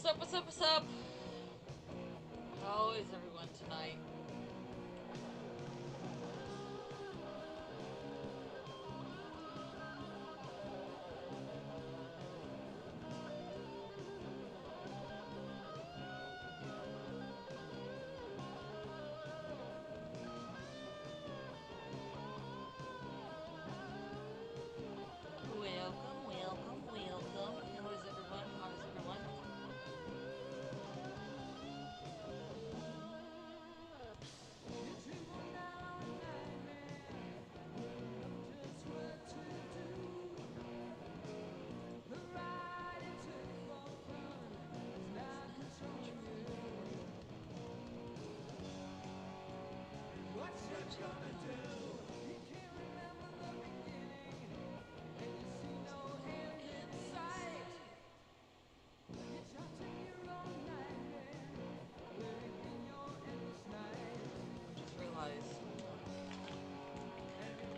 What's up, what's up, what's up? How is everyone tonight? Welcome, welcome, welcome. How is everyone? How is everyone? Just realized.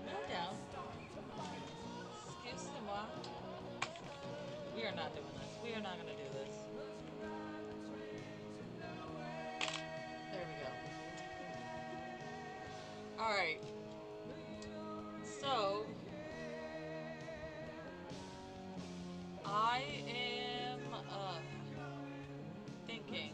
No down. Excusez-moi. We are not doing this. We are not going to do this. There we go. Alright. So, I am thinking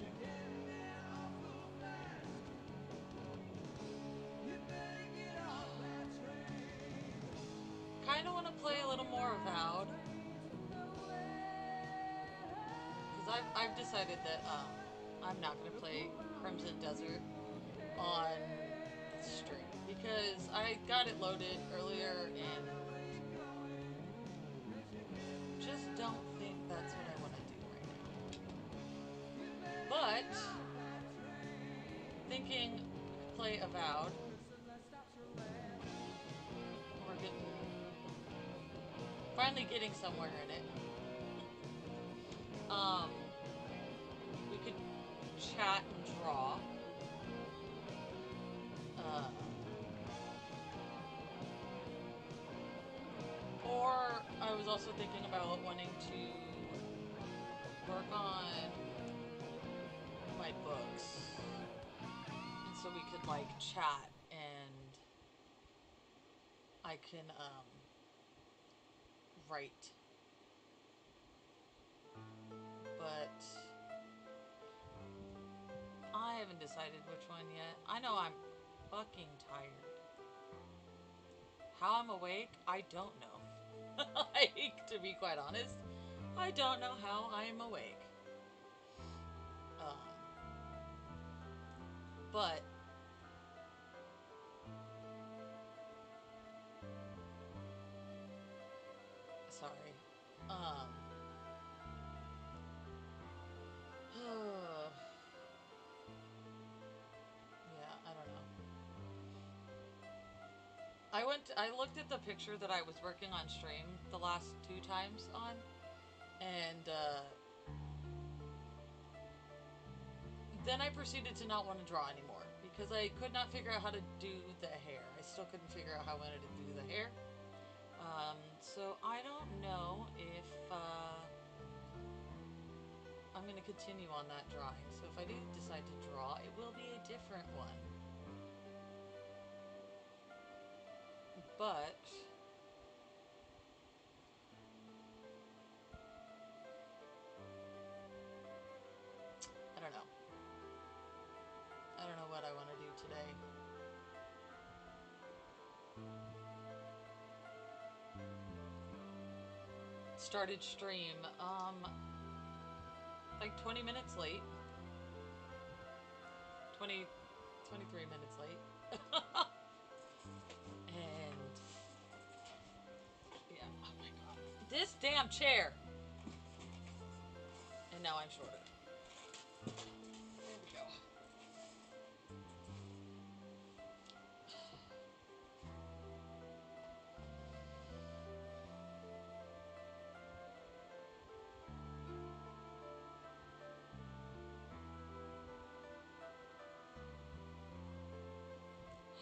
kind of want to play a little more Avowed because I've decided that I'm not going to play Crimson Desert on stream because I got it loaded earlier and just don't think that's what I want to do right now. But thinking we could play Avowed. We're getting finally getting somewhere in it. Um, we could chat and draw. Uh, or I was also thinking about wanting to work on my books, and so we could like chat and I can write. But I haven't decided which one yet. I know I'm fucking tired. How I'm awake, I don't know. Like, to be quite honest, I don't know how I am awake. Um, but sorry. Um, yeah, I don't know. I looked at the picture that I was working on stream the last 2 times on, and then I proceeded to not want to draw anymore because I could not figure out how to do the hair. I still couldn't figure out how I wanted to do the hair. So I don't know if I'm going to continue on that drawing. So if I do decide to draw, it will be a different one. But I don't know. I don't know what I want to do today. Started stream like 20 minutes late. 20 23 minutes late. And yeah, oh my god. This damn chair. And now I'm shorter. There we go.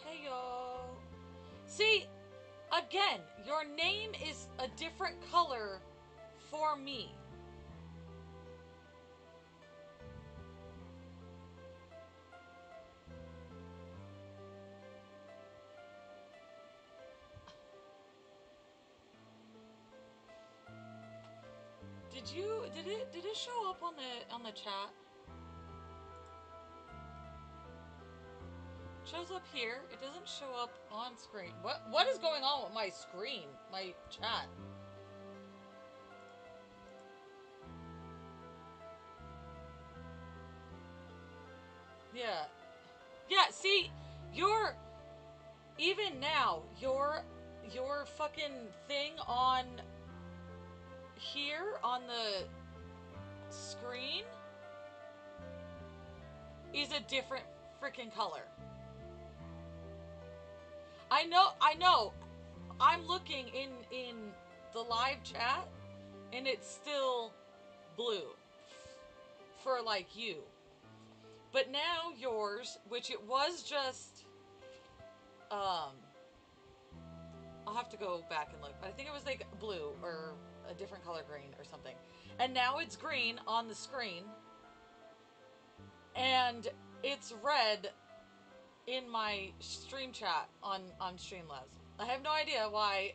Hey yo. See, again, your name is a different color for me. Did it show up on the chat? It shows up here. It doesn't show up on screen. What is going on with my screen? My chat? Yeah. Yeah, see, even now, your fucking thing on here on the screen is a different freaking color. I know. I'm looking in the live chat and it's still blue for like you. But now yours, which it was just I'll have to go back and look, but I think it was like blue or a different color green or something. And now it's green on the screen. And it's red in my stream chat on Streamlabs. I have no idea why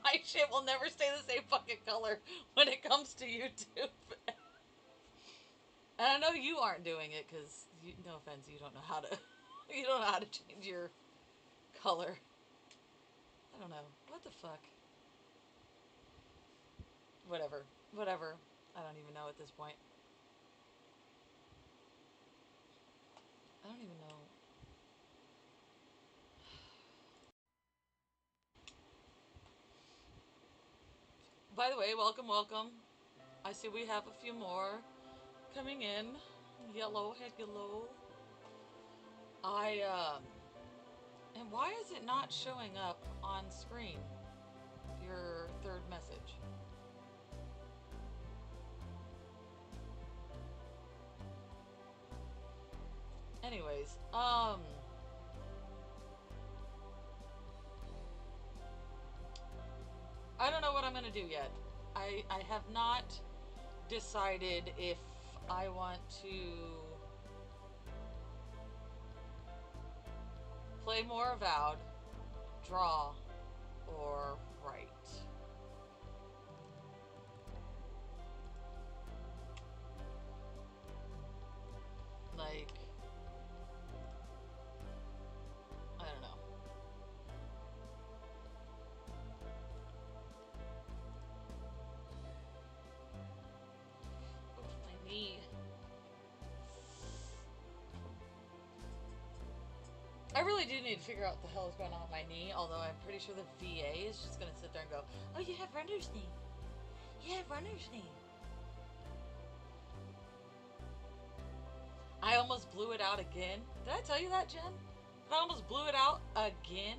my shit will never stay the same fucking color when it comes to YouTube. And I know you aren't doing it because, no offense, you don't know how to you don't know how to change your color. I don't know. What the fuck? Whatever. I don't even know at this point. I don't even know. By the way, welcome. I see we have a few more coming in. Hello. And why is it not showing up on screen? Your third message. Anyways, I don't know what I'm gonna do yet. I have not decided if I want to play more Avowed, draw, or write. Like, I don't know. Oops, my knee. I really do need to figure out what the hell is going on with my knee, although I'm pretty sure the VA is just going to sit there and go, oh, you have runner's knee. You have runner's knee. I almost blew it out again. Did I tell you that, Jen? I almost blew it out again.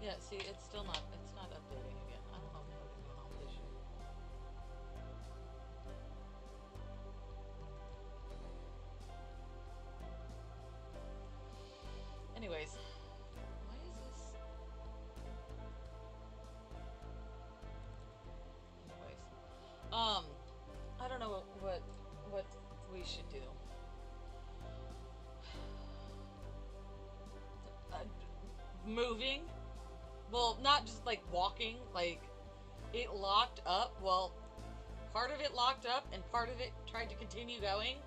Yeah, see, it's not updating again. I don't know what the fuck is going on with this shit. Anyways, why is this? Anyways, I don't know what we should do. Moving? Well, not just like walking, like it locked up. Well, part of it locked up and part of it tried to continue going.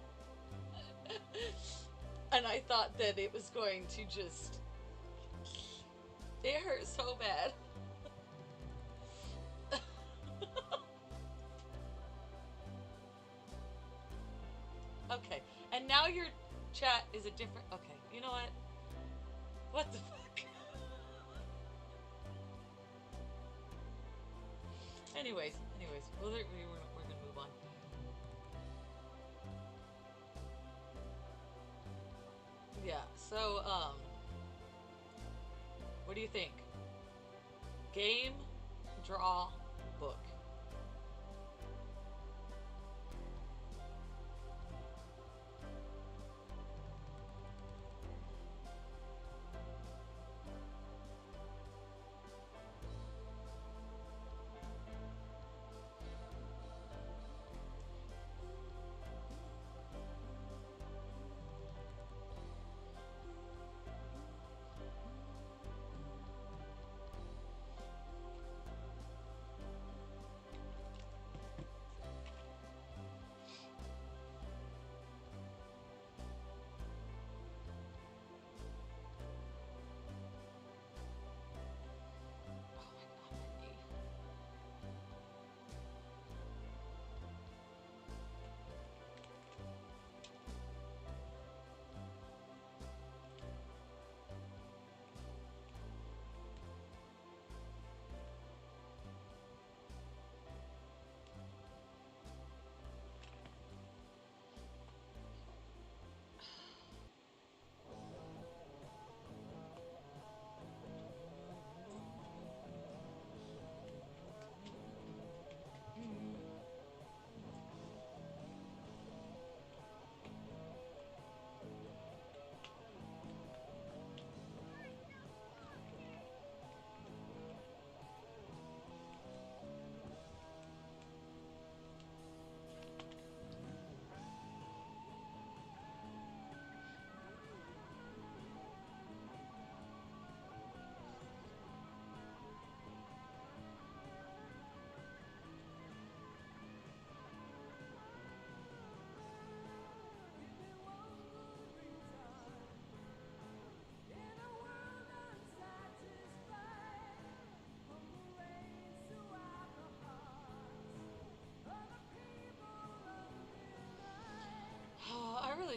And I thought that it was going to just... It hurt so bad. Okay, and now your chat is a different... Okay, you know what? What the fuck? Anyways, well, we're gonna move on. Yeah, so, what do you think? Game, draw, book.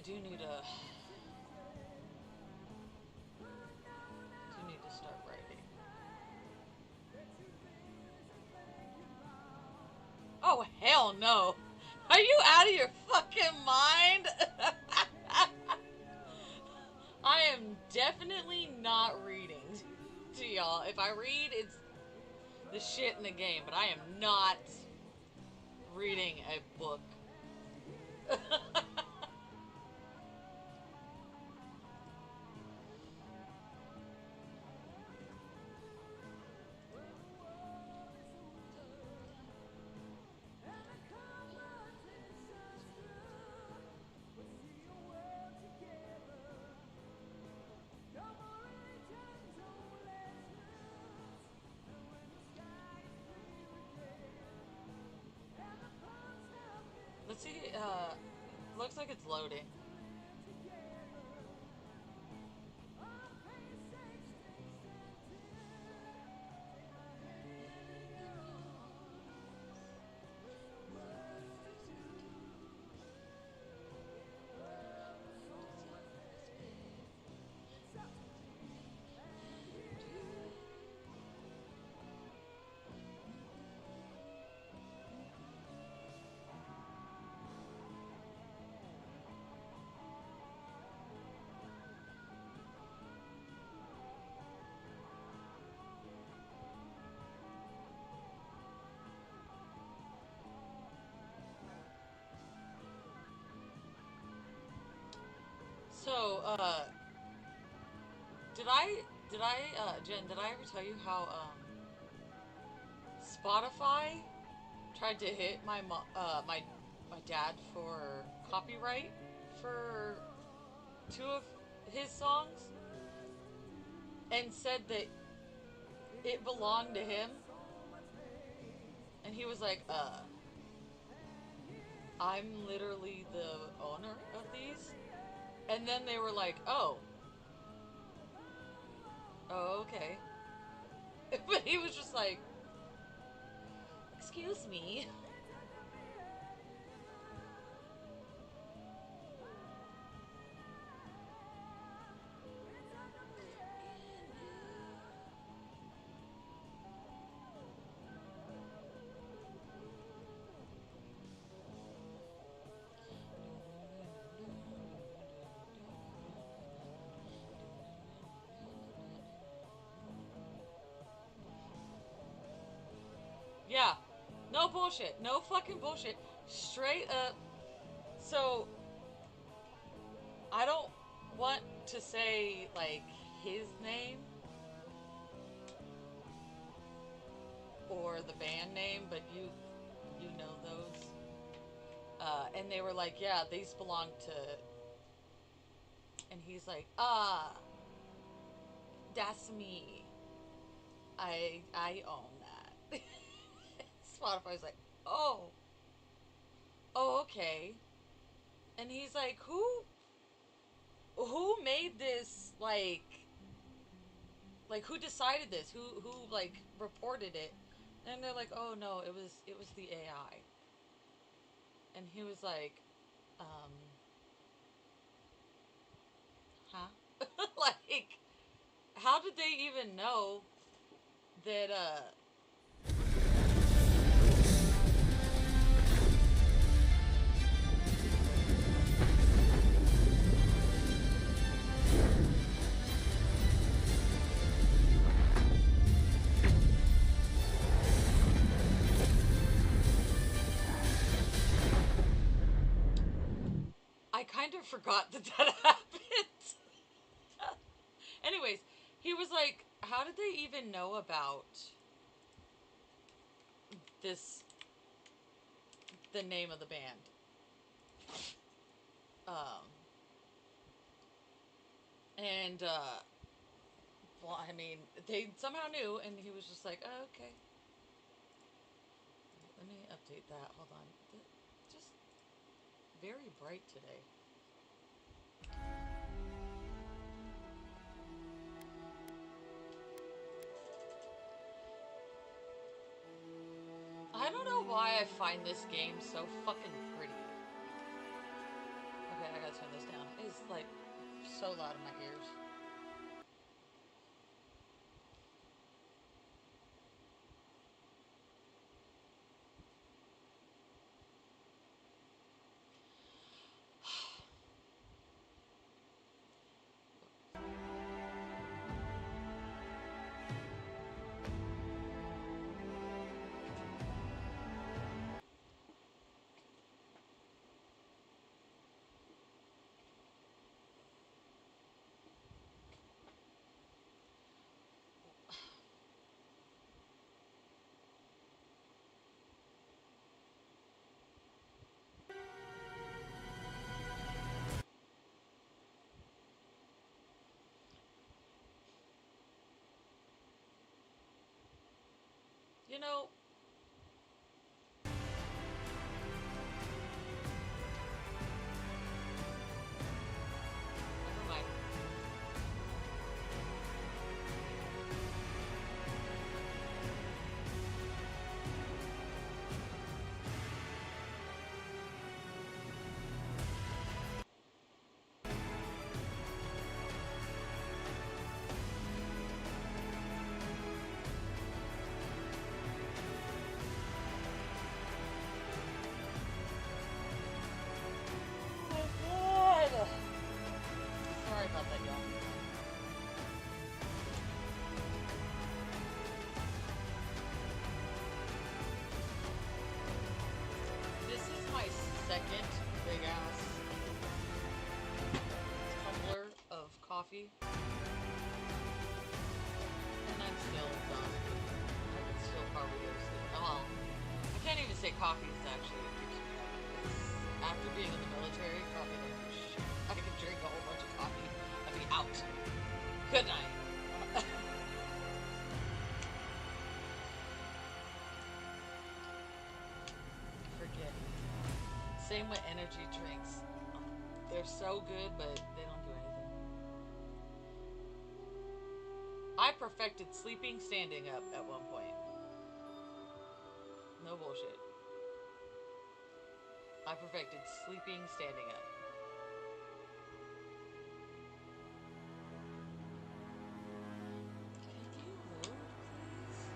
do need to start writing. Oh hell no! Are you out of your fucking mind? I am definitely not reading to y'all. If I read, it's the shit in the game, but I am not reading a book. Let's see, looks like it's loading. So, Jen, did I ever tell you how, Spotify tried to hit my dad for copyright for two of his songs and said that it belonged to him, and he was like, I'm literally the owner of these. And then they were like, oh, okay. But he was just like, excuse me. Yeah. No bullshit. No fucking bullshit. Straight up. So, I don't want to say, like, his name or the band name, but you know those. And they were like, yeah, these belong to. And he's like, that's me. I own that. Spotify's like, oh, okay. And he's like, who made this, like who decided this? Who like reported it? And they're like, oh no, it was the AI. And he was like, um, huh? Like, how did they even know that? I kind of forgot that that happened. Anyways, he was like, how did they even know about this? The name of the band. Um, and well, I mean, they somehow knew, and he was just like, oh, okay. Let me update that. Hold on. Just very bright today. I don't know why I find this game so fucking pretty. Okay, I gotta turn this down. It's like so loud in my ears. You know, never mind. Oh God! Sorry about that, y'all. This is my second big ass tumbler of coffee, and I'm still done. I could still probably go to sleep. Well, I can't even say coffee is actually what keeps me up. It's after being in the military, coffee don't do shit. I could drink a whole bunch of coffee and be out. Good night. Forget it. Same with energy drinks. They're so good, but they don't do anything. I perfected sleeping standing up at one point. No bullshit. I perfected sleeping standing up. Can you load, please?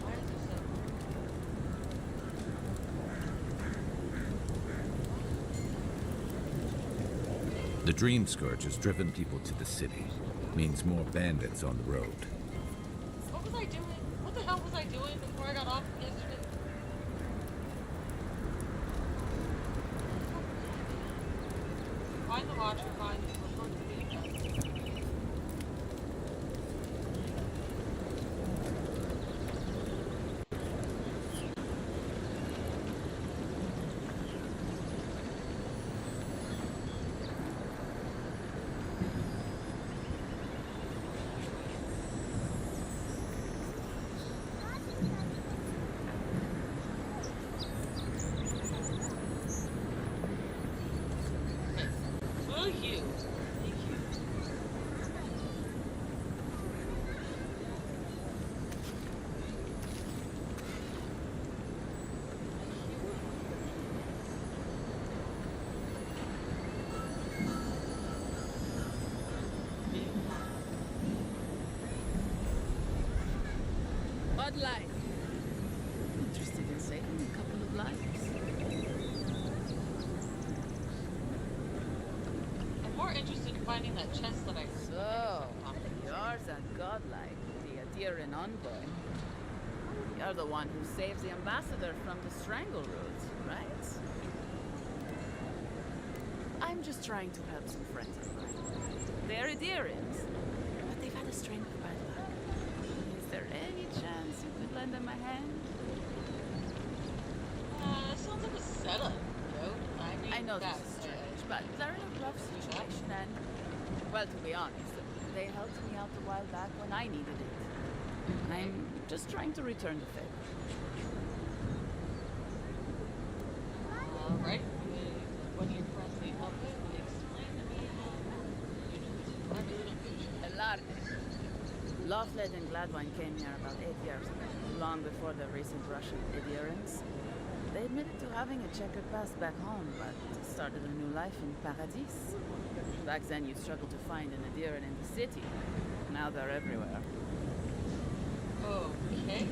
Why is it so? The Dream Scourge has driven people to the city. Means more bandits on the road. What was I doing? What the hell was I doing before I got off yesterday? Find the watcher, find report to the event. Okay. Will you? Thank you. Bud Light. Interested in saving a couple of lives? I'm more interested in finding that chest that I heard. So, yours are godlike, the Adiran envoy. You're the one who saves the ambassador from the Strangleroot, right? I'm just trying to help some friends of mine. They're Adirians, but they've had a string of bad luck. Is there any chance you could lend them a hand? settle it, I mean, I know this guys, is strange, but they're in a rough situation and, well, to be honest, they helped me out a while back when I needed it. I'm just trying to return the favor. Alright, what do your friends need help with? Explain to me how you do it. I really don't give a shit. Elarde. Laughled and Gladwine came here about 8 years ago, long before the recent Russian adherence. They admitted to having a checkered past back home, but started a new life in Paradis. Back then, you'd struggle to find an adherent in the city. Now they're everywhere. Okay.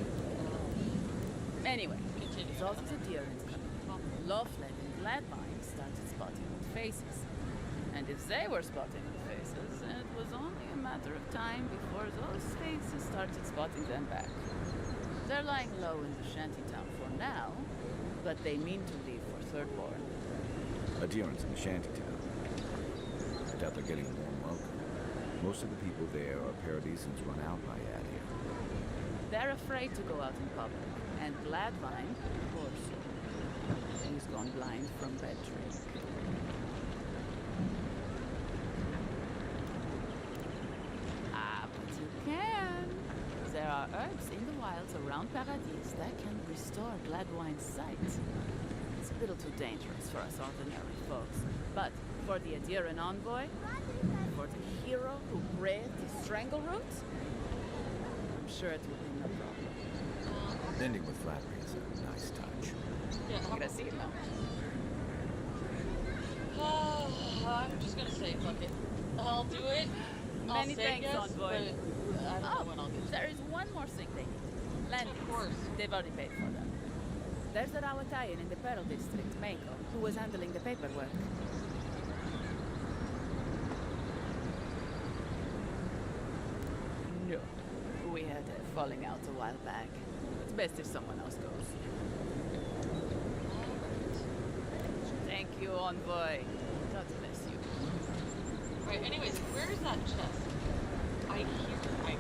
Anyway, Continue. with all these adherents coming, Laughled and Gladwine started spotting old faces. And if they were spotting old faces, it was only a matter of time before those faces started spotting them back. They're lying low in the shantytown for now, but they mean to leave for Thirdborn. Adherents in the shantytown. I doubt they're getting a warm welcome. Most of the people there are Paradisans run out by out here. They're afraid to go out in public, and Gladwine, poor soul, he's gone blind from bad drink. Ah, but you can. There are herbs in the wilds around Paradis that can restore Gladwine's sight. It's a little too dangerous for us ordinary folks, but for the adherent envoy, for the hero who braved the strangle route, I'm sure it will be no problem. Ending with flattery is a nice touch. Yeah, Casino. I'm just gonna say, fuck it. I'll do it. I'll Many say thanks, yes, Envoy. but I don't know when I'll get to There it. is one more thing they need. Landings. Of course. They've already paid for them. There's a Rawatayan in the Pearl District, Mako, who was handling the paperwork. No. We had a falling out a while back. It's best if someone else goes. Thank you, Envoy. God bless you. Right, anyways, where is that chest? I heard it.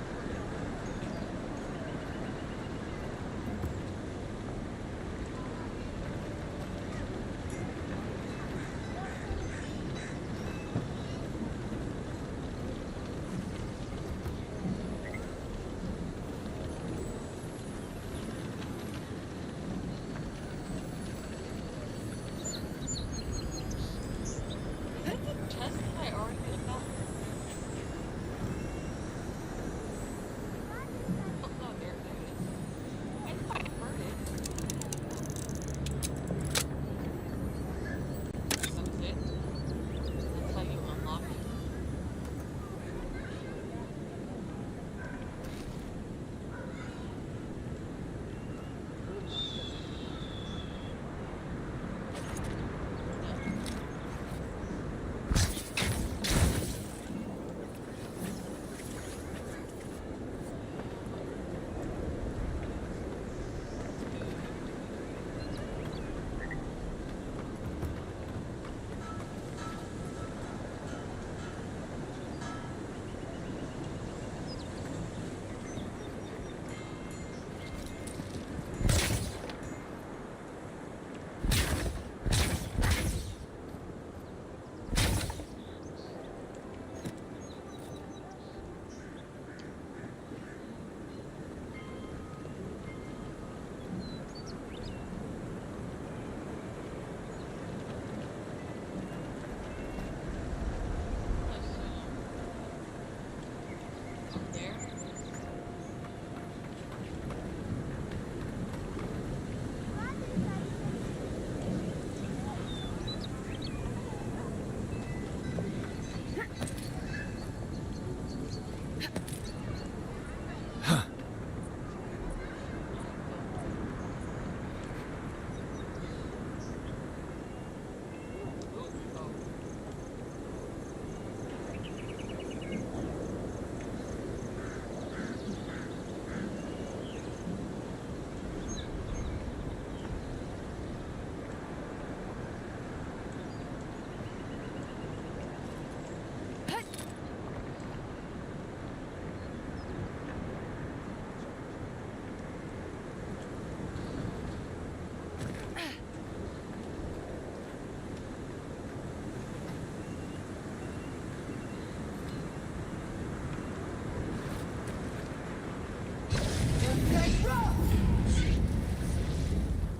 Is that the chest that I already looked at?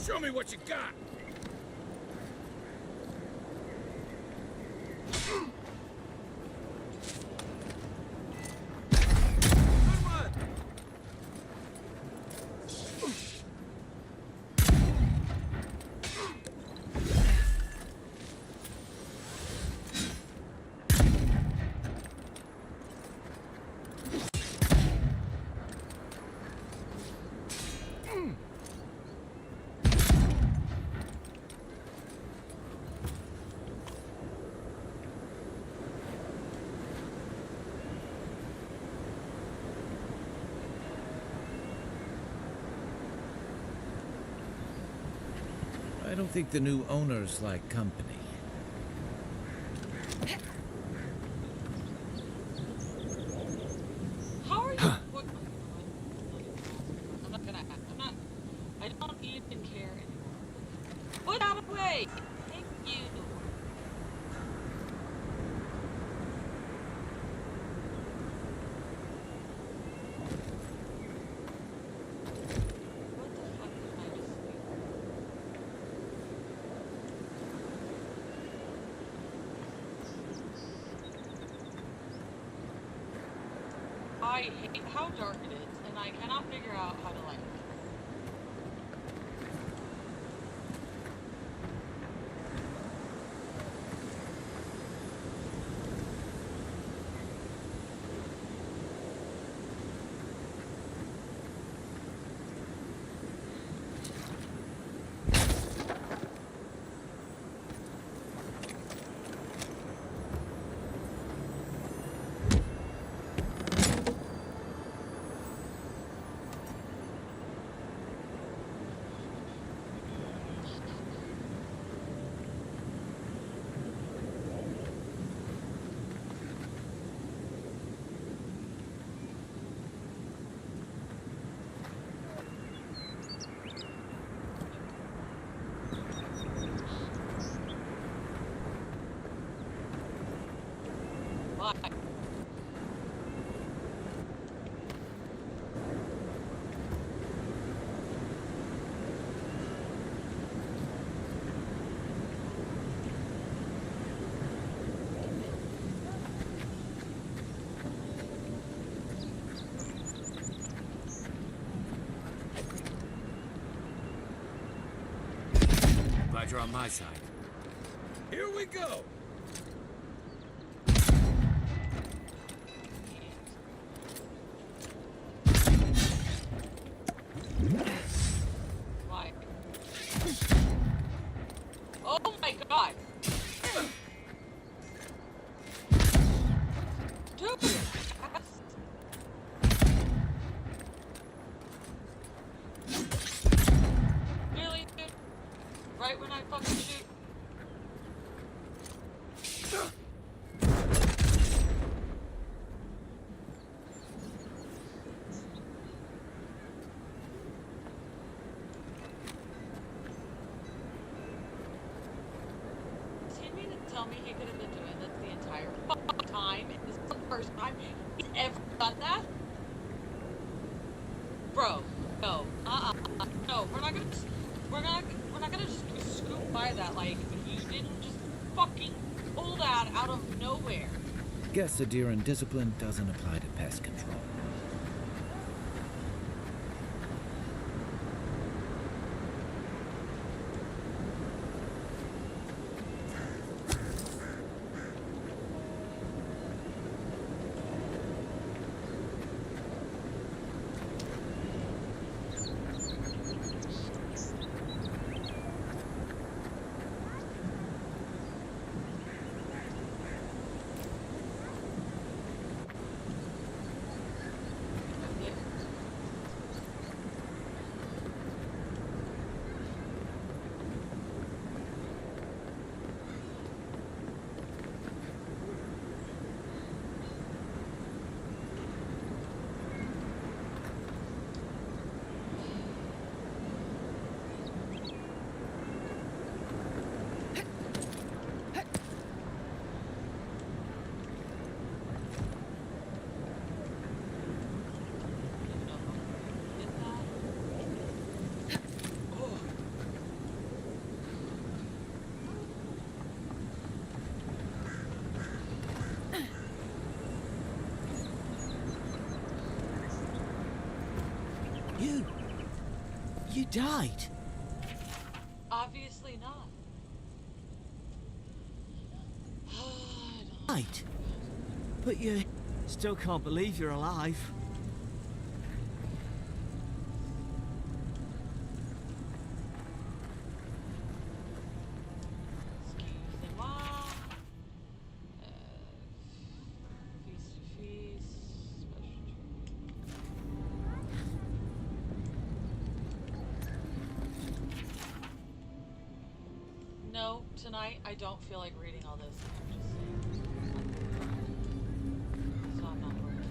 Show me what you got! I don't think the new owners like company. How are you? What? I'm not gonna. I'm not. I don't even care anymore. Put out of the way. Thank you. What the fuck did I just do? I hate how dark it is, and I cannot figure out how to like. Why? Glad you're on my side. Here we go! Why? Oh my god! Dude! Really, dude? Right when I fucking shoot? Does he mean to tell me he could have been doing this the entire fucking time? And this is the first time he's ever done that? Bro, no. No, we're not gonna just scoop by that like you didn't just fucking pull that out of nowhere. Guess the deer and discipline doesn't apply to pest control. You died. Obviously not. Died. But you still can't believe you're alive. Excusez-moi. Feast to feast. Special treat. No, tonight I don't feel like reading all this. I'm just saying. So I'm not going to.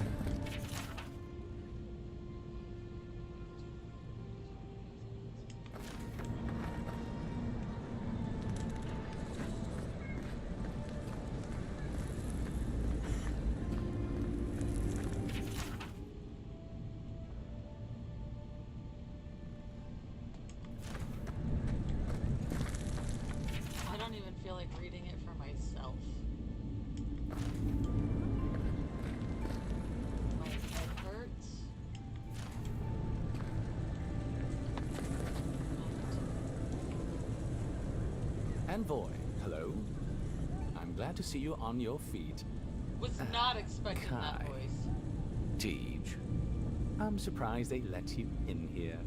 I don't even feel like reading it for myself. My head hurts. Envoy, hello. I'm glad to see you on your feet. Was not expecting that Kai. voice. Tej, I'm surprised they let you in here.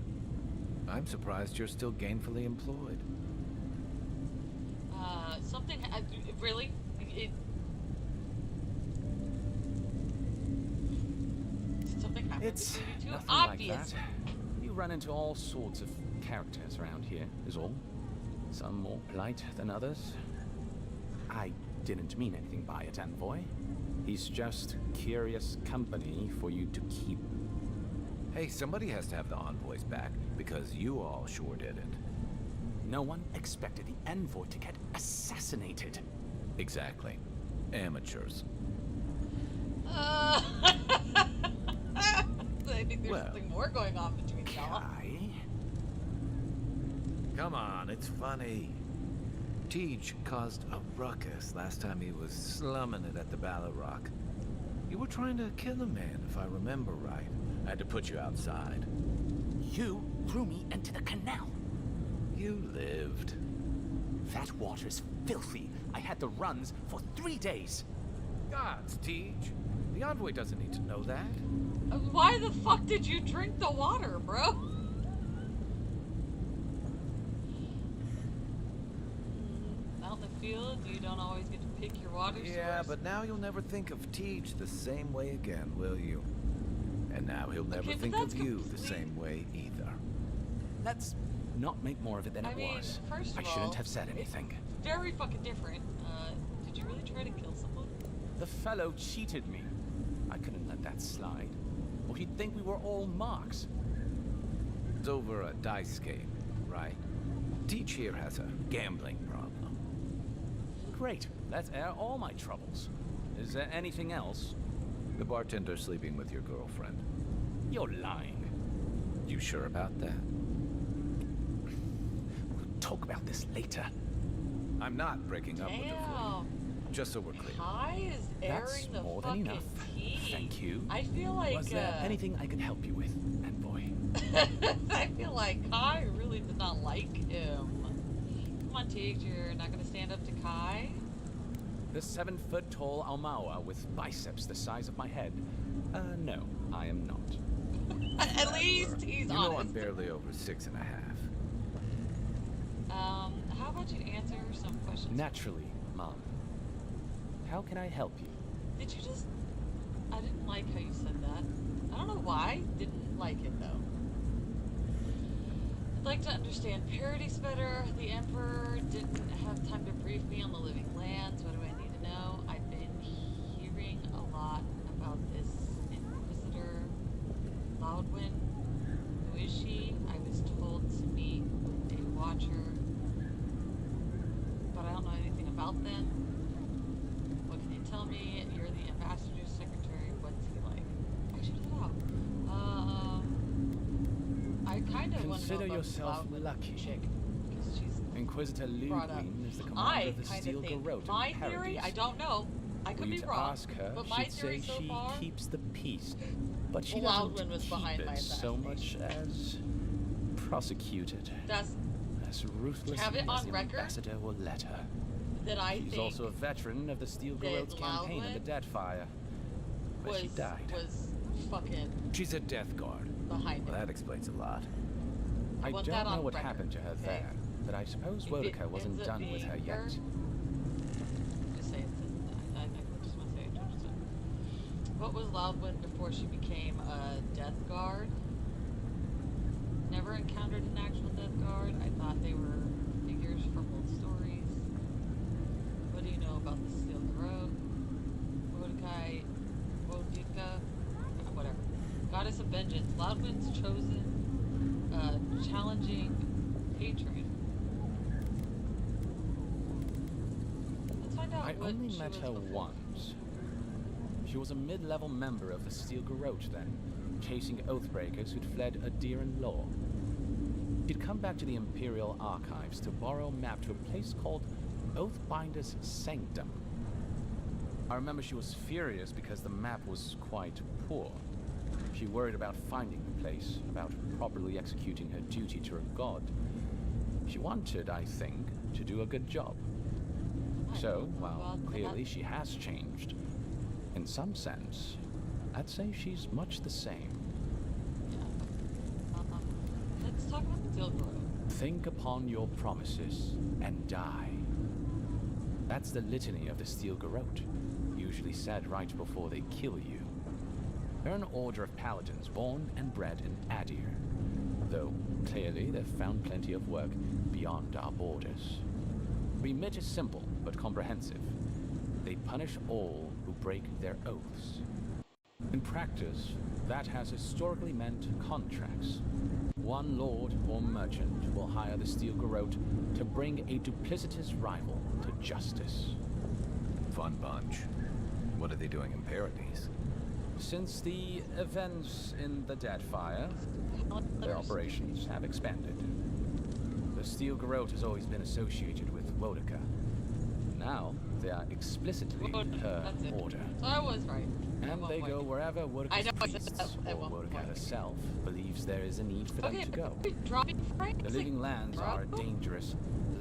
I'm surprised you're still gainfully employed. Something. Really? Something happened It's between you two? nothing Obvious. like that. You run into all sorts of characters around here, is all. Some more polite than others. I didn't mean anything by it, Envoy. He's just curious company for you to keep. Hey, somebody has to have the envoys back, because you all sure didn't. No one expected the Envoy to get assassinated. Exactly. Amateurs. I think there's Well, something more going on between y'all. Kai? Come on, it's funny. Tej caused a ruckus last time he was slumming it at the Bala Rock. You were trying to kill a man, if I remember right. I had to put you outside. You threw me into the canal. You lived. That water's filthy. I had the runs for 3 days. Gods, Tej. The envoy doesn't need to know that. Why the fuck did you drink the water, bro? Out in the field, you don't always get to pick your water Yeah, source. but now you'll never think of Tej the same way again, will you? And now he'll never Okay, but think that's of you the complete- same way either. Let's not make more of it than I it mean, was. first of I shouldn't all, have said anything. Very fucking different. Did you really try to kill someone? The fellow cheated me. I couldn't let that slide. Or he'd think we were all marks. It's over a dice game, right? Tej here has a gambling problem. Great. Let's air all my troubles. Is there anything else? The bartender sleeping with your girlfriend. You're lying. You sure about that? We'll talk about this later. I'm not breaking up with her for you. Damn. Just so we're clear. Kai is airing That's the more than fucking enough. tea. Thank you. I feel like Was there anything I could help you with, Envoy? I feel like Kai really did not like him. Come on, Teague, you're not gonna stand up to Kai? The 7-foot-tall Almawa with biceps the size of my head. No, I am not. At least he's You know honest. I'm barely over 6.5. How about you answer some questions? Naturally, Mom. How can I help you? Did you just... I didn't like how you said that. I don't know why. Didn't like it, though. I'd like to understand parodies better. The Emperor didn't have time to brief me on the living lands. What do I need to know? I've been hearing a lot about this Inquisitor Loudwin. Who is she? I was told to meet a Watcher, but I don't know anything about them. What can you tell me? You're the ambassador's secretary. What's he like? I should it out. I kind of want to know Consider about yourself Loudwin lucky. chick, because she's Inquisitor brought up. Ludwig is the commander I of the kind Steel of think Garrote my in theory. Paradise. I don't know. I Were could you be to wrong. ask her, but my she'd theory say so she far. keeps the peace, but she Well, doesn't Loudwin was keep behind my it so much as prosecuted That's as ruthlessly Have it as on the record ambassador will let her. that I She's think also a veteran of the Steel Garrote's campaign in the Dead Fire, where she died. was fucking She's a death guard. behind Well, it. that explains a lot. I want don't that on know what record, happened to her okay? there, but I suppose If it Wodaka wasn't ends up done with her being yet. her, just say it's I just want to say it. What was Loudwind before she became a death guard? Never encountered an actual death guard. I thought they were figures from old stories. What do you know about the Steel Garrote? Wodika, whatever. Goddess of Vengeance. Loudwind's chosen, challenging patron. Let's find out I what only she met was her before. once. She was a mid-level member of the Steel Garrote then, chasing Oathbreakers who'd fled Adiran law. She'd come back to the Imperial Archives to borrow a map to a place called Oathbinder's Sanctum. I remember she was furious because the map was quite poor. She worried about finding the place, about properly executing her duty to her god. She wanted, I think, to do a good job. So, while clearly she has changed, in some sense, I'd say she's much the same. Let's talk about the Steel Garrote. Think upon your promises and die. That's the litany of the Steel Garrote, usually said right before they kill you. They're an order of paladins born and bred in Adir, though clearly they've found plenty of work beyond our borders. Remit is simple but comprehensive. They punish all who break their oaths. In practice, that has historically meant contracts. One lord or merchant will hire the Steel Garrote to bring a duplicitous rival to justice. Fun bunch. What are they doing in Paradise? Since the events in the Deadfire, their operations have expanded. The Steel Garrote has always been associated with Wodaka. Now, they are explicitly her That's it. order. So I was right. At And one they point. go wherever I Wodaka's know I said priests that at or one Wodaka point. herself believes there is a need for Okay, them to go. dropping Frank. The Living Lands are a dangerous,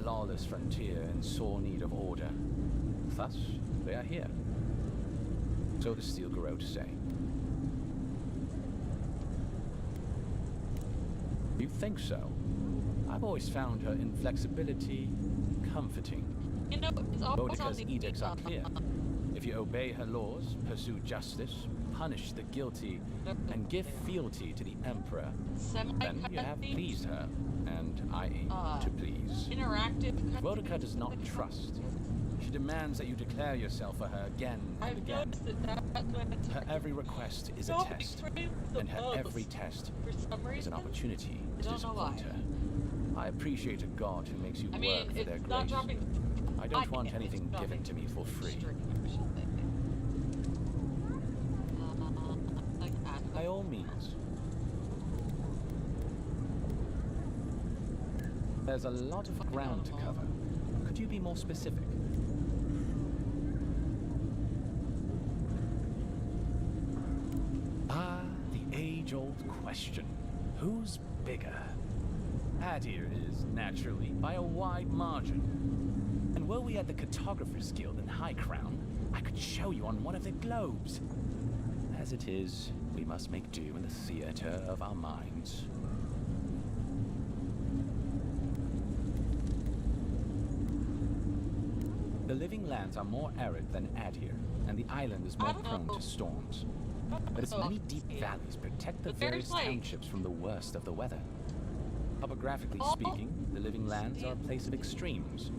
lawless frontier in sore need of order. Thus, they are here. So the Steel Garrote say. You think so? I've always found her inflexibility comforting. You know, it's always on Wodaka's the edicts are clear. If you obey her laws, pursue justice, punish the guilty, and give fealty to the Emperor, then you have pleased her, and I aim to please. interactive. Wodaka does not trust. She demands that you declare yourself for her again and I've again. noticed that Her every request is a Don't test, frame the and her most. every test For some is reason, an opportunity I to don't know why. disappoint her. I appreciate a god who makes you I mean, work for their it's not grace. dropping. I don't want it's anything dropping given to me for free. string, like that. By all means. There's a lot of ground to cover. Could you be more specific? Ah, the age-old question. Who's bigger? Adir is, naturally, by a wide margin. And were we at the Cartographers Guild in High Crown, I could show you on one of the globes. As it is, we must make do in the theater of our minds. The Living Lands are more arid than Adir, and the island is more I don't prone know. to storms. But its many deep valleys protect the But there's, various like- townships from the worst of the weather. Topographically Oh, speaking, the Living Lands are a place of extremes.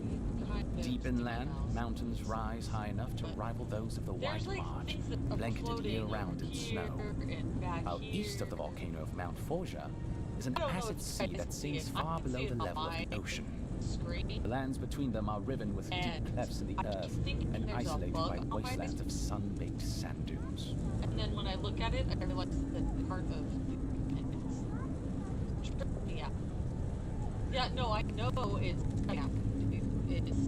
Kind of Deep inland, sticky mouse. mountains rise high enough to rival those of the White There's like Marsh, things that are blanketed floating year-round in here snow. and back While here. east of the volcano of Mount Forja is an I don't know acid if sea you guys that can see sinks it. I far can see below it the on level of my the ocean. Screen. The lands between them are riven with deep And clefts in the I earth think and there's a isolated bug by on my wastelands of sun-baked sand dunes. And then when I look at it, I realize that part of the it's tripping me out. Yeah, no, I know it's it's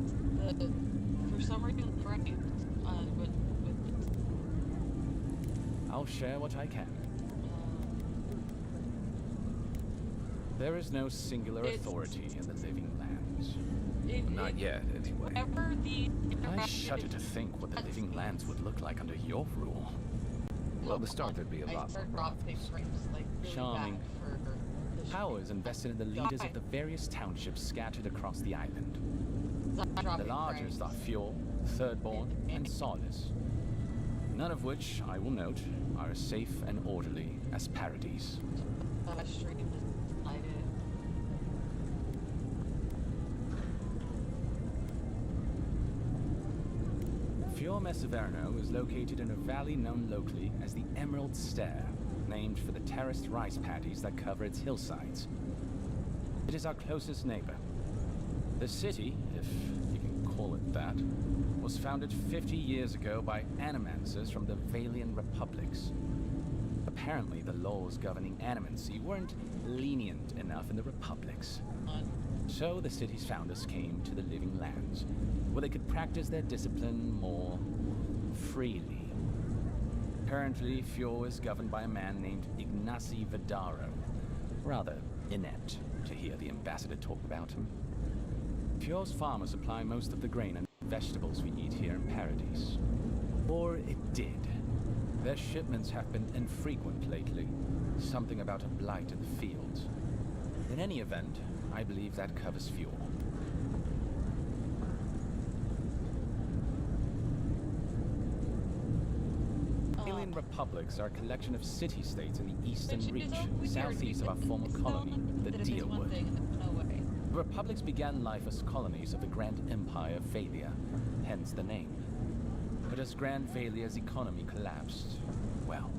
the for some reason the brain with I'll share what I can. There is no singular It's- authority in the living lands. Not yet, anyway. Whatever the I shudder to think what the living lands would look like under your rule. Well, to start, there'd be a lot more problems. Charming. Powers invested in the leaders of the various townships scattered across the island. The largest are Fjord, Thirdborn, and Solace. None of which, I will note, are as safe and orderly as Paradise. Fiume Severno is located in a valley known locally as the Emerald Stair, named for the terraced rice paddies that cover its hillsides. It is our closest neighbor. The city, if you can call it that, was founded 50 years ago by animancers from the Valian Republics. Apparently, the laws governing animancy weren't lenient enough in the Republics. So the city's founders came to the living lands, where they could practice their discipline more freely. Currently, Fjord is governed by a man named Ignacy Vidaro. Rather inept to hear the ambassador talk about him. Fjord's farmers supply most of the grain and vegetables we eat here in Paradise. Or it did. Their shipments have been infrequent lately. Something about a blight in the fields. In any event, I believe that covers Fjord. Alien republics are a collection of city-states in the eastern reach, southeast of our former colony, the Dealwood. The republics began life as colonies of the Grand Empire of Valia, hence the name. But as Grand Valia's economy collapsed, well,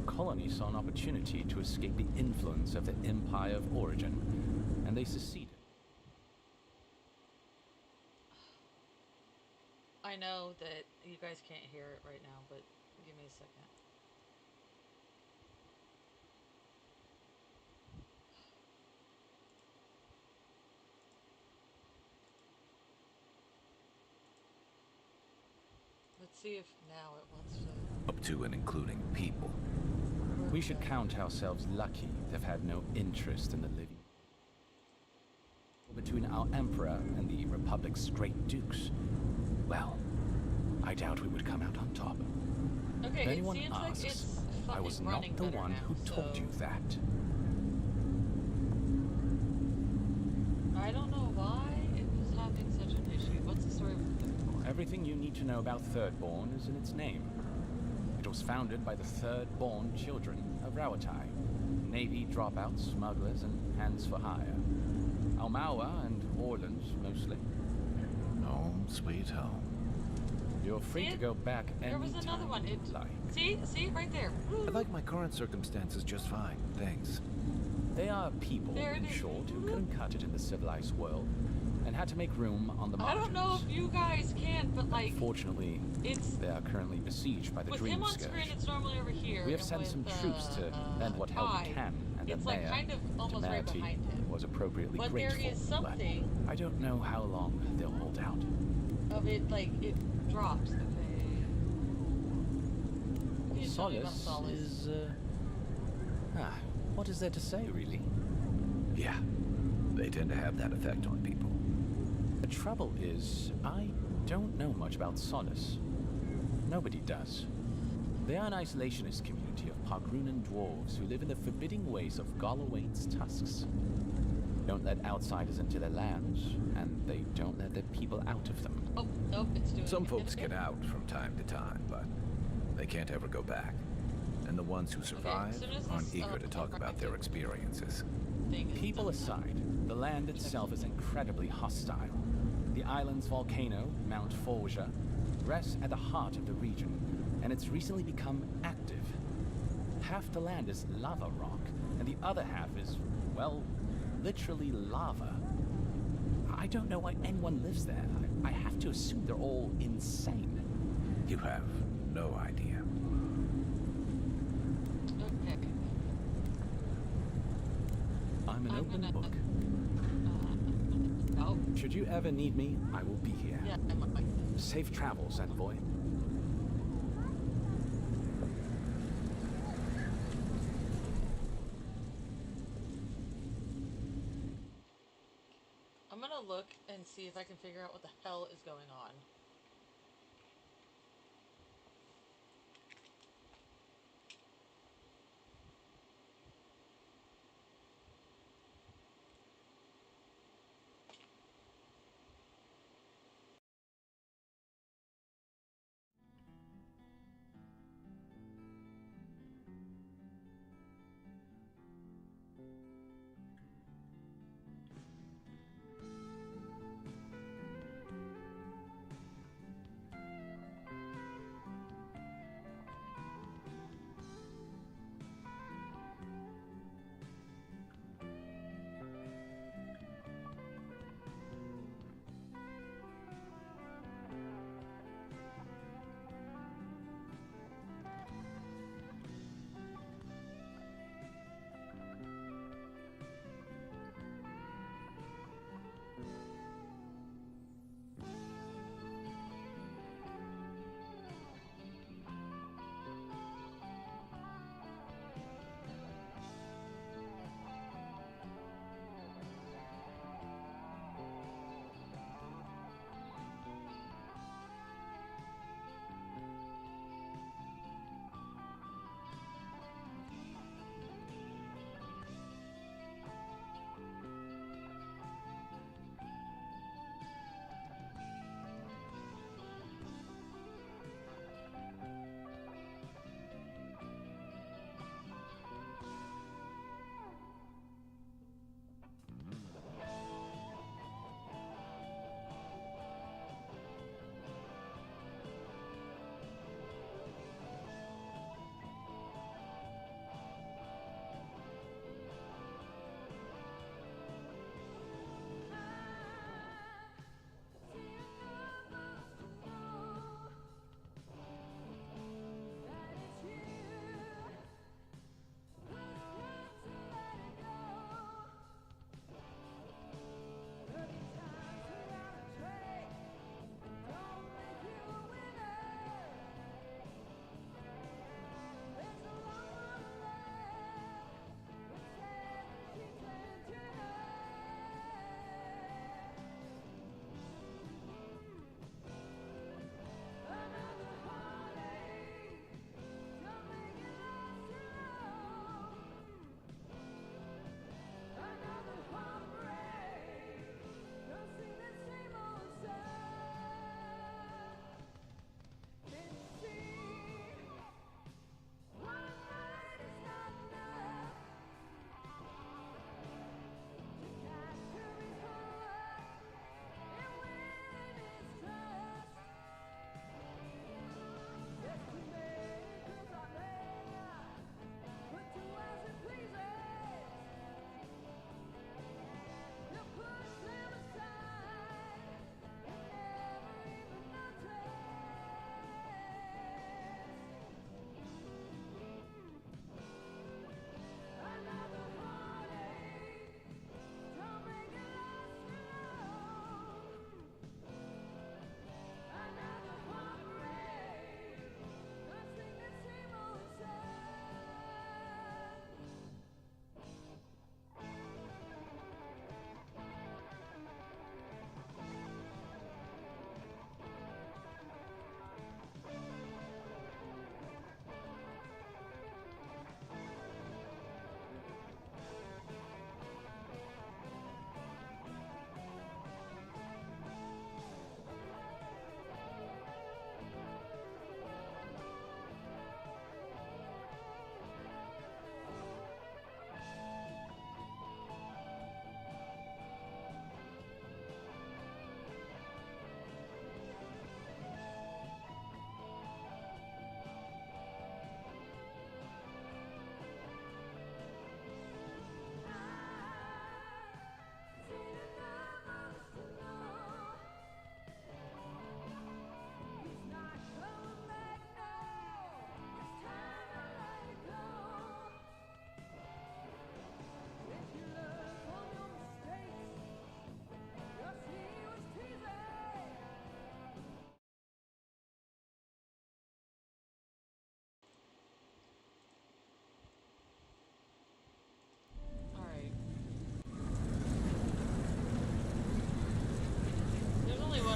colonies saw an opportunity to escape the influence of the Empire of Origin, and they seceded. I know that you guys can't hear it right now, but give me a second. Let's see if now it wants to. Up to and including people. We should count ourselves lucky to have had no interest in the living. Between our emperor and the Republic's great dukes, well, I doubt we would come out on top. Okay, If it anyone seems like asks, it's I was fucking not running the better one now, who told so you that. I don't know why it was having such an issue. What's the story with the Everything you need to know about Thirdborn is in its name. It was founded by the Thirdborn children of Rawatai, Navy dropouts, smugglers, and hands for hire. Almawa and Orleans, mostly. Home, sweet home. You're free See to it? go back There was anytime another one. you'd It, like. see, right there. I like my current circumstances just fine, thanks. They are people, There it in is. short, who couldn't cut it in the civilized world, and had to make room on the I margins. don't know if you guys can, but like, Fortunately, it's they are currently besieged by the with Dream him on Scourge. screen. It's normally over here. We have and sent with, some troops to lend what help we Ty, can, and it's the like mayor, kind of almost right Temerity, behind him. was appropriately But grateful. there is something but I don't know how long they'll hold out. of it, like it drops. Okay. Can you tell me about Solace is, what is there to say, really? Yeah, they tend to have that effect on people. The trouble is, I don't know much about Solace. Nobody does. They are an isolationist community of Pogrunan dwarves who live in the forbidding ways of Galawain's tusks. Don't let outsiders into their lands, and they don't let their people out of them. Oh, nope, it's doing Some it folks again. get out from time to time, but they can't ever go back. And the ones who survive soon as aren't this, eager to talk about their experiences. Thing is People done. aside, the land itself is incredibly hostile. The island's volcano, Mount Forja, rests at the heart of the region, and it's recently become active. Half the land is lava rock, and the other half is, well, literally lava. I don't know why anyone lives there. I have to assume they're all insane. You have no idea. Okay. I'm an I'm open gonna- book. Oh, Should you ever need me, I will be here. yeah, I'm like, Safe travels, envoy. look and see if I can figure out what the hell is going on.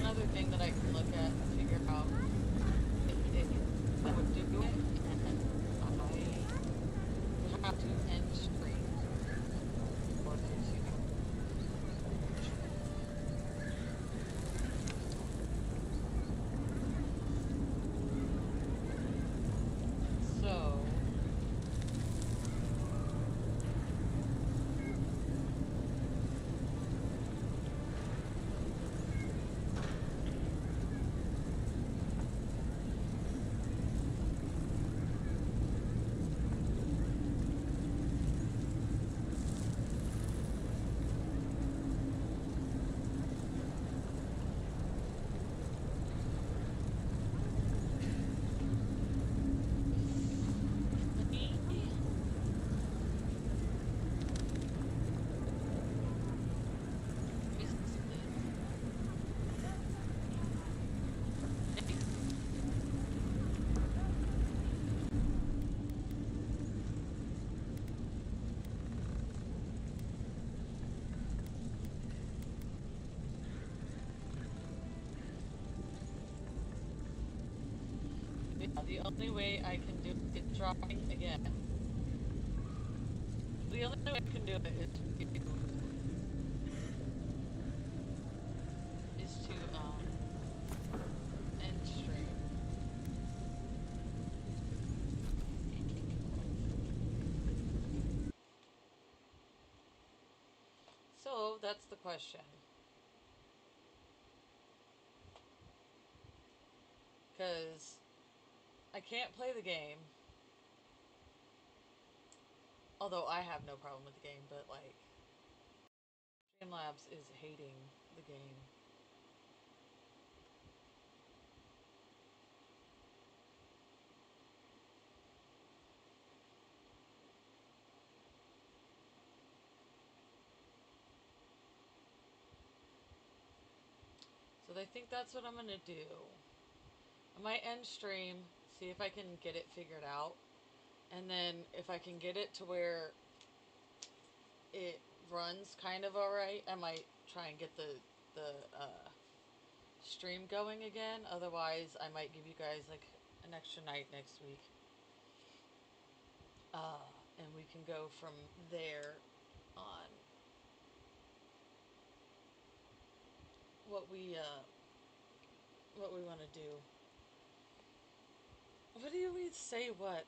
one other thing that I can look at and figure out if that would do it, and I have to end stream in order to. So. The only way I can do it dropping again. The only way I can do it is to end stream. So that's the question. Because I can't play the game. Although I have no problem with the game, but like Streamlabs is hating the game. So they think that's what I'm gonna do. I might end stream, see if I can get it figured out, and then if I can get it to where it runs kind of alright, I might try and get the stream going again. Otherwise, I might give you guys like an extra night next week, and we can go from there on what we want to do. What do you mean? Say what?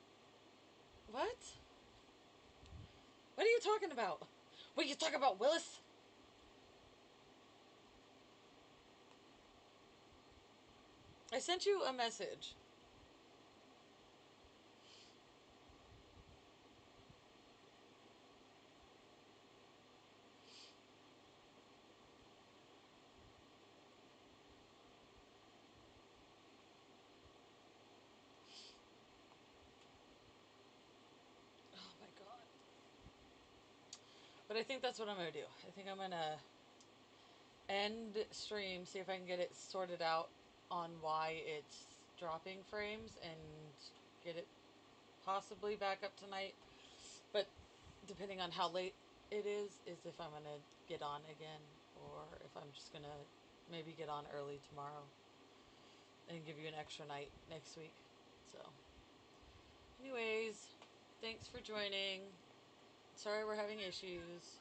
What? What are you talking about? What are you talking about, Willis? I sent you a message. Oh my god. But I think that's what I'm gonna do. I think I'm gonna end stream, see if I can get it sorted out on why it's dropping frames, and get it possibly back up tonight. But depending on how late it is if I'm gonna get on again, or if I'm just gonna maybe get on early tomorrow and give you an extra night next week. So, anyways, thanks for joining. Sorry we're having issues.